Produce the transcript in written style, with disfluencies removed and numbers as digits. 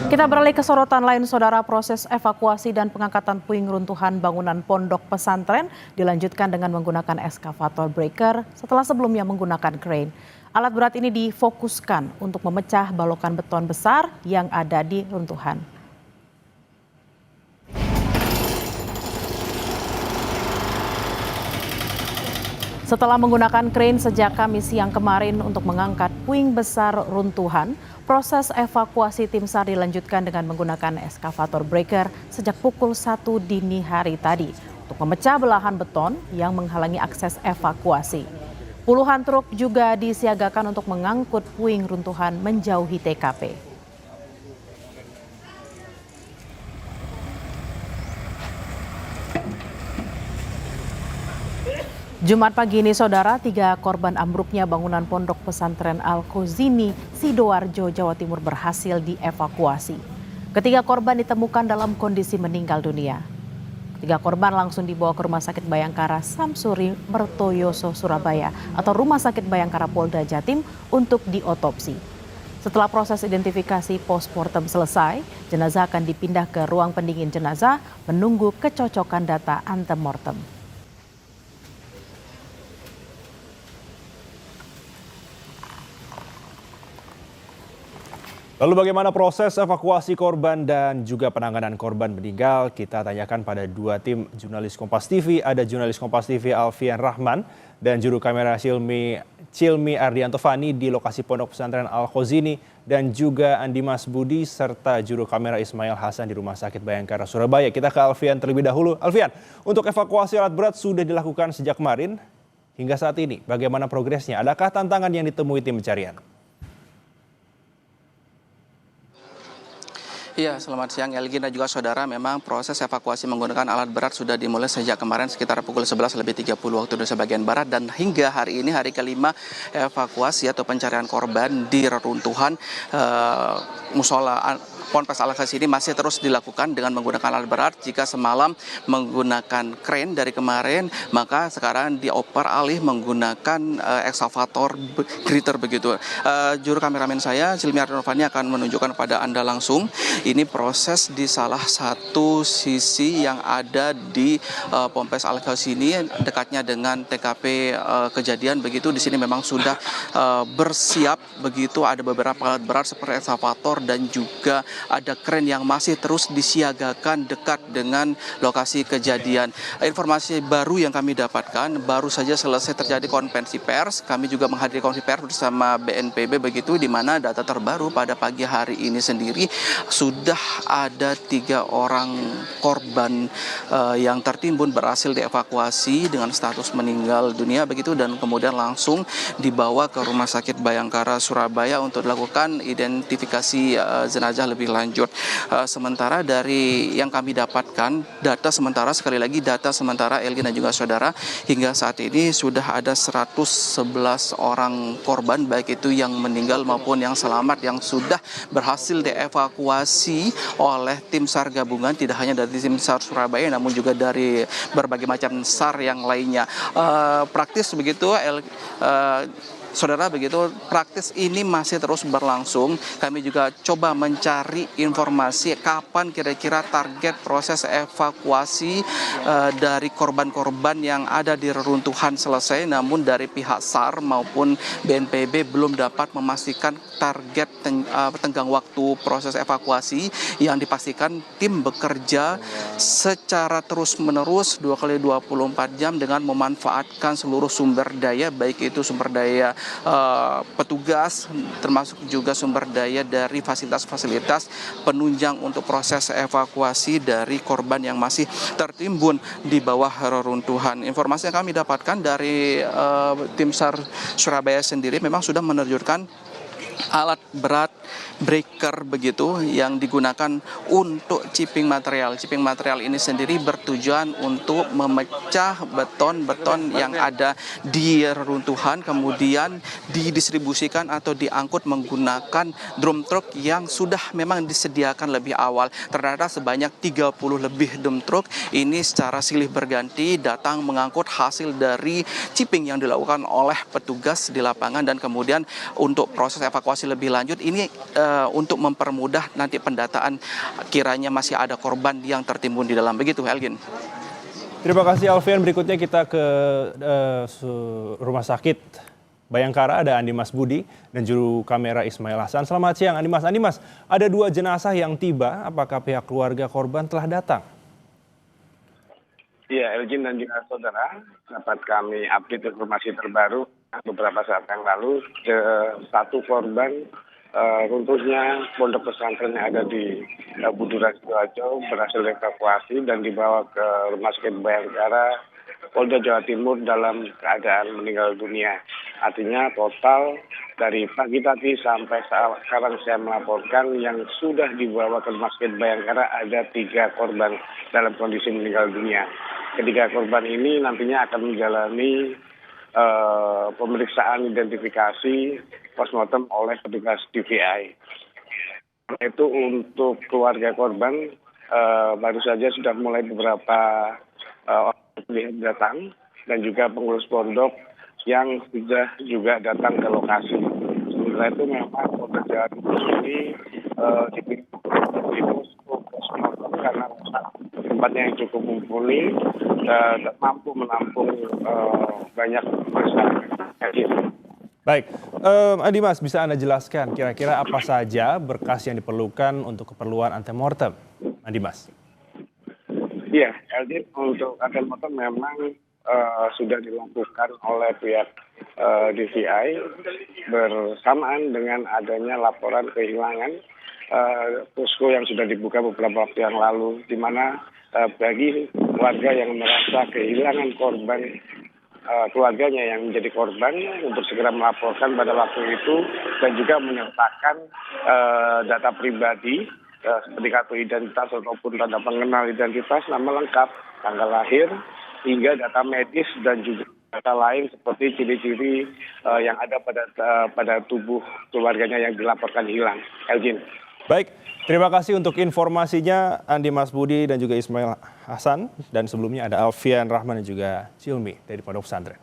Kita beralih ke sorotan lain, saudara. Proses evakuasi dan pengangkatan puing runtuhan bangunan pondok pesantren dilanjutkan dengan menggunakan eskavator breaker setelah sebelumnya menggunakan crane. Alat berat ini difokuskan untuk memecah balokan beton besar yang ada di runtuhan. Setelah menggunakan crane sejak Kamis siang kemarin untuk mengangkat puing besar runtuhan, proses evakuasi tim SAR dilanjutkan dengan menggunakan eskavator breaker sejak pukul 1 dini hari tadi untuk memecah belahan beton yang menghalangi akses evakuasi. Puluhan truk juga disiagakan untuk mengangkut puing runtuhan menjauhi TKP. Jumat pagi ini, saudara, 3 korban ambruknya bangunan pondok pesantren Al-Khozini, Sidoarjo, Jawa Timur berhasil dievakuasi. Ketiga korban ditemukan dalam kondisi meninggal dunia. Ketiga korban langsung dibawa ke Rumah Sakit Bayangkara Samsuri Mertoyoso, Surabaya atau Rumah Sakit Bayangkara Polda Jatim untuk diotopsi. Setelah proses identifikasi postmortem selesai, jenazah akan dipindah ke ruang pendingin jenazah menunggu kecocokan data antemortem. Lalu bagaimana proses evakuasi korban dan juga penanganan korban meninggal? Kita tanyakan pada dua tim jurnalis Kompas TV. Ada jurnalis Kompas TV Alfian Rahman dan juru kamera Cilmi Ardianto Fani di lokasi pondok pesantren Al-Khozini, dan juga Andi Mas Budi serta juru kamera Ismail Hasan di Rumah Sakit Bayangkara Surabaya. Kita ke Alfian terlebih dahulu. Alfian, untuk evakuasi alat berat sudah dilakukan sejak kemarin hingga saat ini. Bagaimana progresnya? Adakah tantangan yang ditemui tim pencarian? Iya, selamat siang Elgi dan juga saudara. Memang proses evakuasi menggunakan alat berat sudah dimulai sejak kemarin sekitar pukul 11:30 waktu Indonesia bagian Barat, dan hingga hari ini hari kelima evakuasi atau pencarian korban di reruntuhan musola Ponpes Al-Khozini masih terus dilakukan dengan menggunakan alat berat. Jika semalam menggunakan crane dari kemarin, maka sekarang dioper alih menggunakan ekskavator grader begitu. Juru kameramen saya, Cilmi Ardiantovani, akan menunjukkan pada Anda langsung. Ini proses di salah satu sisi yang ada di Ponpes Al-Khozini, dekatnya dengan TKP kejadian begitu. Di sini memang sudah bersiap begitu. Ada beberapa alat berat seperti ekskavator dan juga ada kren yang masih terus disiagakan dekat dengan lokasi kejadian. Informasi baru yang kami dapatkan, baru saja selesai terjadi konferensi pers. Kami juga menghadiri konferensi pers bersama BNPB begitu, di mana data terbaru pada pagi hari ini sendiri sudah ada 3 orang korban yang tertimbun berhasil dievakuasi dengan status meninggal dunia begitu, dan kemudian langsung dibawa ke Rumah Sakit Bayangkara Surabaya untuk dilakukan identifikasi jenazah lebih lanjut. Sementara dari yang kami dapatkan, data sementara, sekali lagi data sementara Elgi dan juga saudara, hingga saat ini sudah ada 111 orang korban, baik itu yang meninggal maupun yang selamat, yang sudah berhasil dievakuasi oleh tim SAR gabungan, tidak hanya dari tim SAR Surabaya namun juga dari berbagai macam SAR yang lainnya. Praktis begitu saudara, begitu praktis ini masih terus berlangsung. Kami juga coba mencari informasi kapan kira-kira target proses evakuasi dari korban-korban yang ada di reruntuhan selesai. Namun dari pihak SAR maupun BNPB belum dapat memastikan target tenggang waktu proses evakuasi, yang dipastikan tim bekerja secara terus-menerus 2x24 jam dengan memanfaatkan seluruh sumber daya, baik itu sumber daya petugas, termasuk juga sumber daya dari fasilitas-fasilitas penunjang untuk proses evakuasi dari korban yang masih tertimbun di bawah reruntuhan. Informasi yang kami dapatkan dari tim SAR Surabaya sendiri memang sudah menerjunkan alat berat breaker begitu yang digunakan untuk chipping material. Chipping material ini sendiri bertujuan untuk memecah beton-beton yang ada di reruntuhan, kemudian didistribusikan atau diangkut menggunakan drum truck yang sudah memang disediakan lebih awal. Ternyata sebanyak 30 lebih drum truck ini secara silih berganti datang mengangkut hasil dari chipping yang dilakukan oleh petugas di lapangan, dan kemudian untuk proses evakuasi evakuasi lebih lanjut. Ini untuk mempermudah nanti pendataan kiranya masih ada korban yang tertimbun di dalam. Begitu, Elgin. Terima kasih Alfian. Berikutnya kita ke Rumah Sakit Bayangkara, ada Andi Mas Budi dan juru kamera Ismail Hasan. Selamat siang Andi Mas. Andi Mas, ada 2 jenazah yang tiba. Apakah pihak keluarga korban telah datang? Iya, Elgin dan juga saudara, dapat kami update informasi terbaru beberapa saat yang lalu. Satu korban runtuhnya pondok pesantren yang ada di Buduran Sidoarjo berhasil dievakuasi dan dibawa ke Rumah Sakit Bayangkara, Polda Jawa Timur dalam keadaan meninggal dunia. Artinya total dari pagi tadi sampai sekarang saya melaporkan yang sudah dibawa ke Rumah Sakit Bayangkara ada 3 korban dalam kondisi meninggal dunia. Ketiga korban ini nantinya akan menjalani pemeriksaan identifikasi postmortem oleh petugas DVI. Itu untuk keluarga korban baru saja sudah mulai beberapa orang datang dan juga pengurus pondok yang sudah juga datang ke lokasi. Sementara itu memang Polda Jawa Timur ini dipilih untuk postmortem karena tempatnya yang cukup mumpuni dan mampu menampung banyak masyarakat. Baik, Andi Mas, bisa Anda jelaskan kira-kira apa saja berkas yang diperlukan untuk keperluan antemortem? Andi Mas. Iya, Elgin, untuk antemortem memang sudah dilakukan oleh pihak DVI bersamaan dengan adanya laporan kehilangan posko yang sudah dibuka beberapa waktu yang lalu, di mana bagi warga yang merasa kehilangan korban, keluarganya yang menjadi korban untuk segera melaporkan pada waktu itu dan juga menyertakan data pribadi seperti kartu identitas ataupun tanda pengenal identitas, nama lengkap, tanggal lahir, hingga data medis dan juga data lain seperti ciri-ciri yang ada pada tubuh keluarganya yang dilaporkan hilang. Elgin. Baik, terima kasih untuk informasinya Andi Mas Budi dan juga Ismail Hasan. Dan sebelumnya ada Alfian Rahman dan juga Cilmi dari Pondok Pesantren.